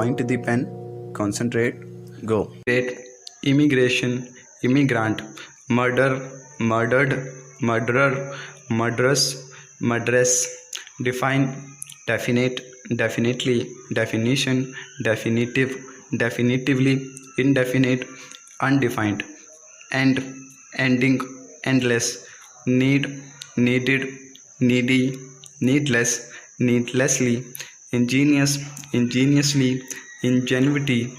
Point the pen. Concentrate. Go. Immigration, immigrant. Murder, murdered, murderer, murderous, murderess. Define, definite, definitely, definition, definitive, definitively, indefinite, undefined. End, ending, endless. Need, needed, needy, needless, needlessly. Ingenious, ingeniously. Ingenuity,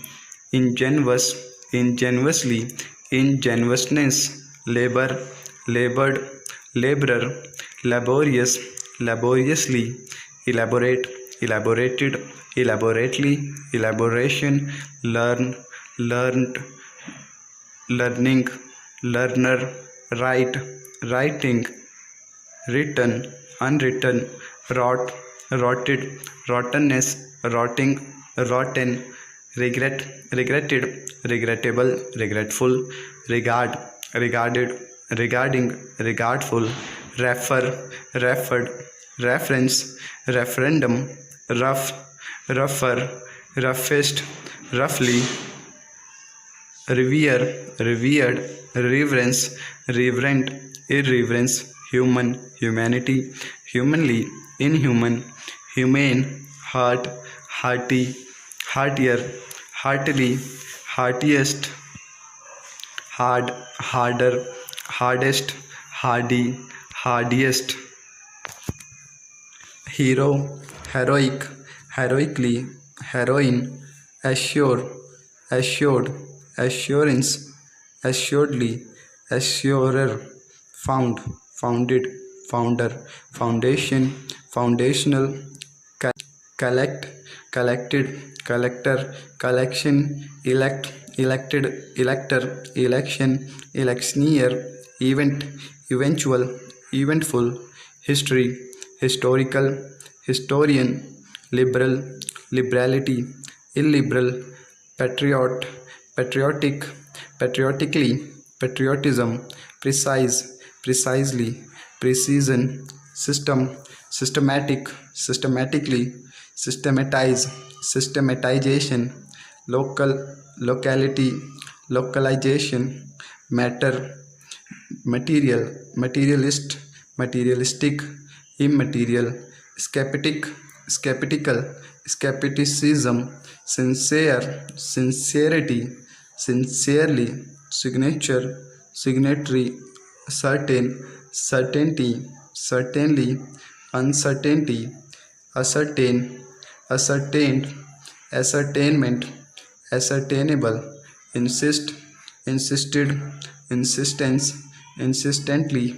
ingenuous, ingenuously. Ingenuousness. Labor, labored, laborer. Laborious, laboriously. Elaborate, elaborated, elaborately. Elaboration. Learn, learned, learning, learner. Write, writing. Written, unwritten. Rot, rotted, rottenness. Rotting, rotten. Regret, regretted, regrettable, regretful. Regard, regarded, regarding, regardful. Refer, referred, reference, referendum. Rough, rougher, roughest, roughly. Revere, revered. Reverence, reverent, irreverence. Human, humanity. Humanly, inhuman. Humane, heart, hearty, heartier, heartily, heartiest. Hard, harder, hardest, hardy, hardiest. Hero, heroic, heroically, heroine. Assure, assured, assurance, assuredly, assurer. Found, founded, founder. Foundation, foundational. Collect, collected, collector. Collection, elect, elected, elector. Election, electioneer. Event, eventual, eventful. History, historical, historian. Liberal, liberality, illiberal. Patriot, patriotic, patriotically. Patriotism, precise, precisely. Precision, system, systematic, systematically. Systematize, systematization. Local, locality, localization. Matter, material, materialist, materialistic. Immaterial, skeptic, skeptical, skepticism. Sincere, sincerity, sincerely. Signature, signatory. Certain, certainty, certainly. Uncertainty, ascertain, ascertained. Ascertainment, ascertainable. Insist, insisted, insistence, insistently.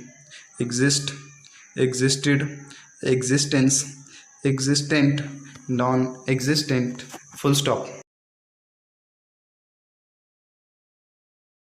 Exist, existed, existence, existent, non-existent. Full stop.